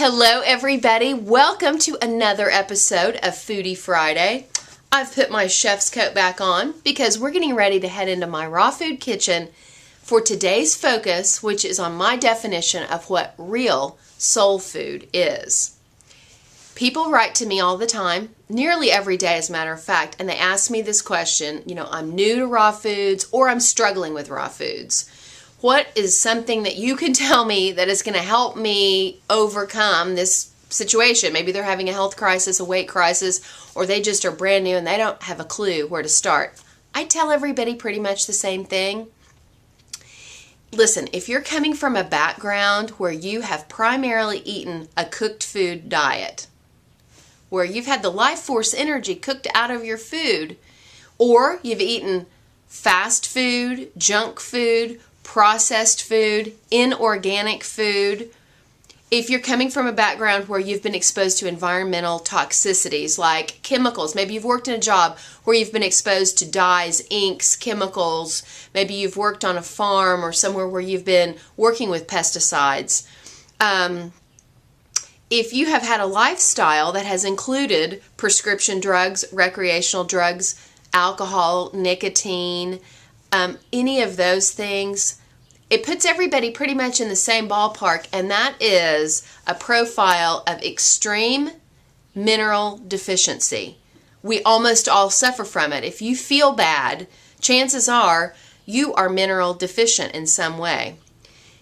Hello everybody, welcome to another episode of Foodie Friday. I've put my chef's coat back on because we're getting ready to head into my raw food kitchen for today's focus, which is on my definition of what real soul food is. People write to me all the time, nearly every day as a matter of fact, and they ask me this question, I'm new to raw foods or I'm struggling with raw foods. What is something that you can tell me that is going to help me overcome this situation? Maybe they're having a health crisis, a weight crisis, or they just are brand new and they don't have a clue where to start. I tell everybody pretty much the same thing. Listen, if you're coming from a background where you have primarily eaten a cooked food diet, where you've had the life force energy cooked out of your food, or you've eaten fast food, junk food, processed food, inorganic food. If you're coming from a background where you've been exposed to environmental toxicities like chemicals, maybe you've worked in a job where you've been exposed to dyes, inks, chemicals, maybe you've worked on a farm or somewhere where you've been working with pesticides. If you have had a lifestyle that has included prescription drugs, recreational drugs, alcohol, nicotine, any of those things, it puts everybody pretty much in the same ballpark, and that is a profile of extreme mineral deficiency. We almost all suffer from it. If you feel bad, chances are you are mineral deficient in some way.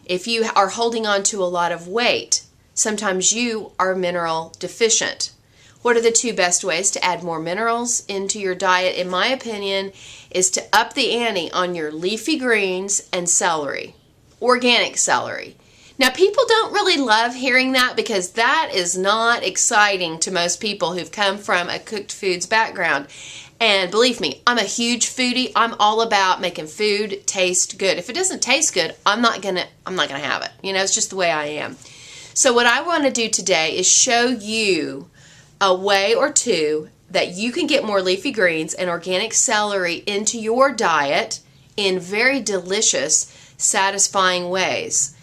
If you are holding on to a lot of weight, sometimes you are mineral deficient. What are the two best ways to add more minerals into your diet, in my opinion, is to up the ante on your leafy greens and celery, organic celery. Now, people don't really love hearing that because that is not exciting to most people who've come from a cooked foods background. And believe me, I'm a huge foodie. I'm all about making food taste good. If it doesn't taste good, I'm not gonna have it. It's just the way I am. So what I want to do today is show you a way or two that you can get more leafy greens and organic celery into your diet in very delicious, satisfying ways.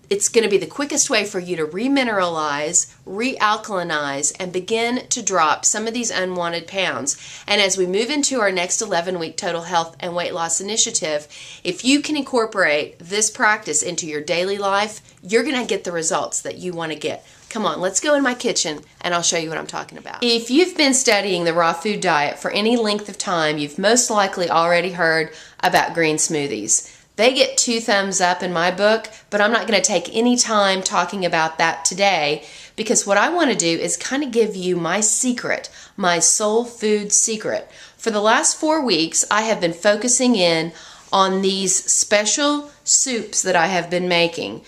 It's going to be the quickest way for you to remineralize, realkalinize, and begin to drop some of these unwanted pounds. And as we move into our next 11-week total health and weight loss initiative, if you can incorporate this practice into your daily life, you're going to get the results that you want to get. Come on, let's go in my kitchen and I'll show you what I'm talking about. If you've been studying the raw food diet for any length of time, you've most likely already heard about green smoothies. They get 2 thumbs up in my book, but I'm not going to take any time talking about that today because what I want to do is kind of give you my secret, my soul food secret. For the last 4 weeks, I have been focusing in on these special soups that I have been making.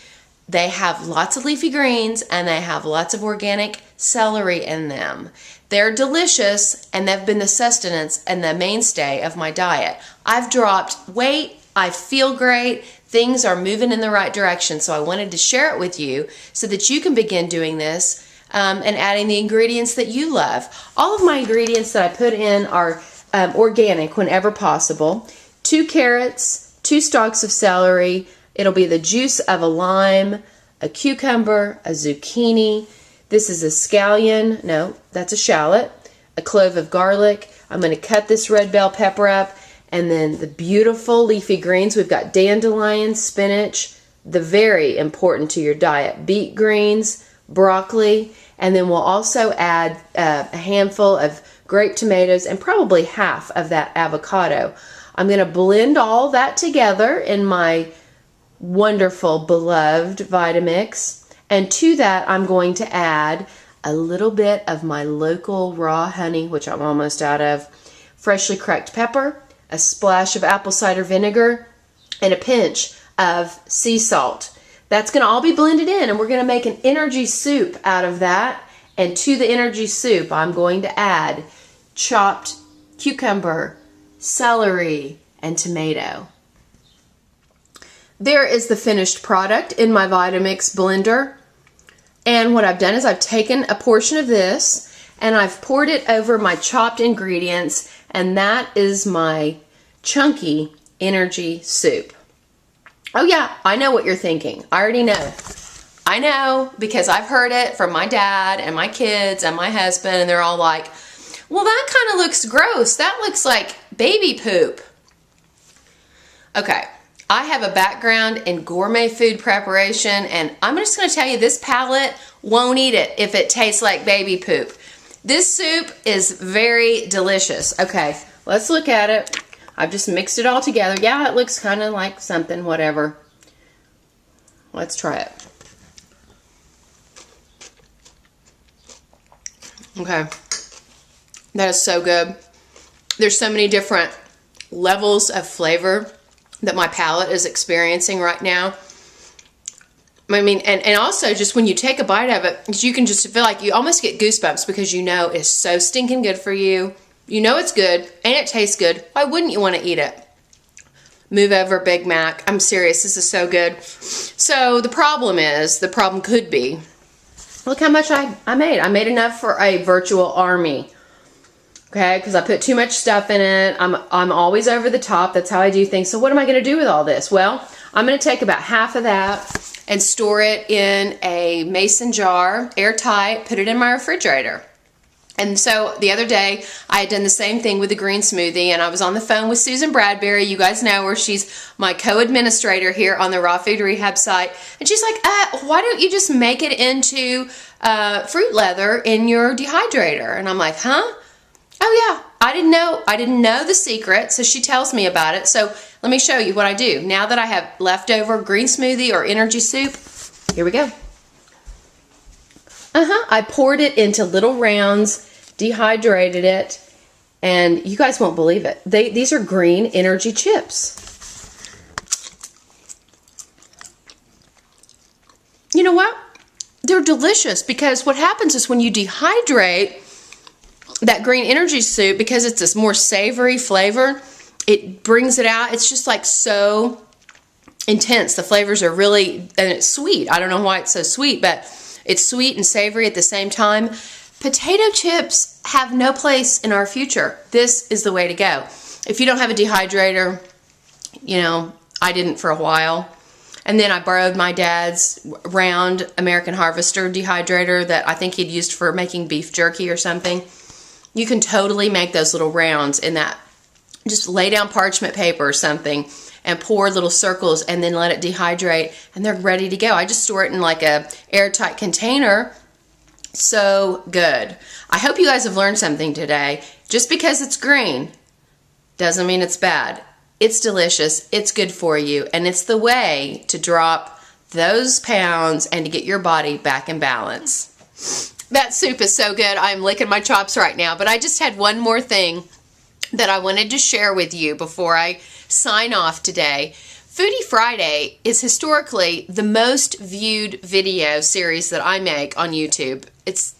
They have lots of leafy greens and they have lots of organic celery in them. They're delicious and they've been the sustenance and the mainstay of my diet. I've dropped weight. I feel great. Things are moving in the right direction. So I wanted to share it with you so that you can begin doing this and adding the ingredients that you love. All of my ingredients that I put in are organic whenever possible. 2 carrots, 2 stalks of celery. It'll be the juice of a lime, a cucumber, a zucchini. This is a scallion. No, that's a shallot. A clove of garlic. I'm going to cut this red bell pepper up. And then the beautiful leafy greens. We've got dandelion, spinach, the very important to your diet, beet greens, broccoli, and then we'll also add a handful of grape tomatoes and probably half of that avocado. I'm going to blend all that together in my wonderful, beloved Vitamix. And to that, I'm going to add a little bit of my local raw honey, which I'm almost out of, freshly cracked pepper, a splash of apple cider vinegar, and a pinch of sea salt. That's going to all be blended in, and we're going to make an energy soup out of that. And to the energy soup, I'm going to add chopped cucumber, celery, and tomato. There is the finished product in my Vitamix blender. And what I've done is I've taken a portion of this and I've poured it over my chopped ingredients, and that is my chunky energy soup. Oh yeah, I know what you're thinking. I already know. I know, because I've heard it from my dad and my kids and my husband, and they're all like, well, that kind of looks gross. That looks like baby poop. Okay, I have a background in gourmet food preparation, and I'm just going to tell you, this palate won't eat it if it tastes like baby poop. This soup is very delicious. Okay, let's look at it. I've just mixed it all together. Yeah, it looks kind of like something, whatever. Let's try it. Okay, that is so good. There's so many different levels of flavor that my palate is experiencing right now. I mean, and also just when you take a bite of it, you can just feel like you almost get goosebumps because you know it's so stinking good for you. You know it's good and it tastes good. Why wouldn't you want to eat it? Move over, Big Mac. I'm serious, this is so good. So the problem could be, look how much I made. I made enough for a virtual army. Okay, because I put too much stuff in it. I'm always over the top. That's how I do things. So what am I going to do with all this? Well, I'm going to take about half of that and store it in a mason jar, airtight, put it in my refrigerator. And so the other day, I had done the same thing with the green smoothie, and I was on the phone with Susan Bradbury. You guys know her. She's my co-administrator here on the Raw Food Rehab site. And she's like, why don't you just make it into fruit leather in your dehydrator? And I'm like, huh? Oh yeah, I didn't know the secret, so she tells me about it. So let me show you what I do. Now that I have leftover green smoothie or energy soup, here we go. I poured it into little rounds, dehydrated it, and you guys won't believe it. These are green energy chips. You know what? They're delicious because what happens is when you dehydrate that green energy soup, because it's this more savory flavor, it brings it out. It's just like so intense. The flavors are really, and it's sweet. I don't know why it's so sweet, but it's sweet and savory at the same time. Potato chips have no place in our future. This is the way to go. If you don't have a dehydrator, you know, I didn't for a while. And then I borrowed my dad's round American Harvester dehydrator that I think he'd used for making beef jerky or something. You can totally make those little rounds in that. Just lay down parchment paper or something and pour little circles and then let it dehydrate and they're ready to go. I just store it in like a airtight container. So good. I hope you guys have learned something today. Just because it's green doesn't mean it's bad. It's delicious, it's good for you, and it's the way to drop those pounds and to get your body back in balance. That soup is so good. I'm licking my chops right now, but I just had one more thing that I wanted to share with you before I sign off today. Foodie Friday is historically the most viewed video series that I make on YouTube. It's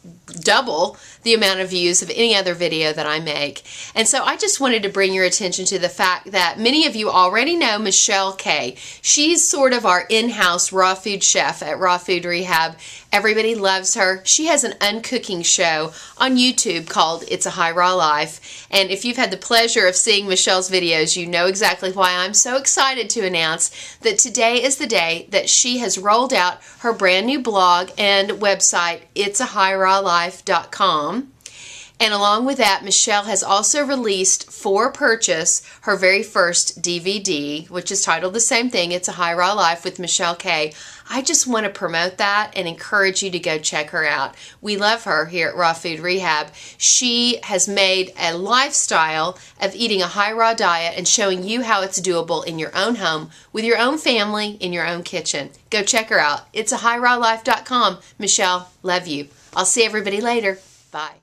double the amount of views of any other video that I make. And so I just wanted to bring your attention to the fact that many of you already know Michelle K. She's sort of our in-house raw food chef at Raw Food Rehab. Everybody loves her. She has an uncooking show on YouTube called It's a High Raw Life. And if you've had the pleasure of seeing Michelle's videos, you know exactly why I'm so excited to announce that today is the day that she has rolled out her brand new blog and website, itsahigrawlife.com. And along with that, Michelle has also released for purchase her very first DVD, which is titled the same thing, It's a High Raw Life with Michelle K. I just want to promote that and encourage you to go check her out. We love her here at Raw Food Rehab. She has made a lifestyle of eating a high raw diet and showing you how it's doable in your own home, with your own family, in your own kitchen. Go check her out. Itsahigrawlife.com. Michelle, love you. I'll see everybody later. Bye.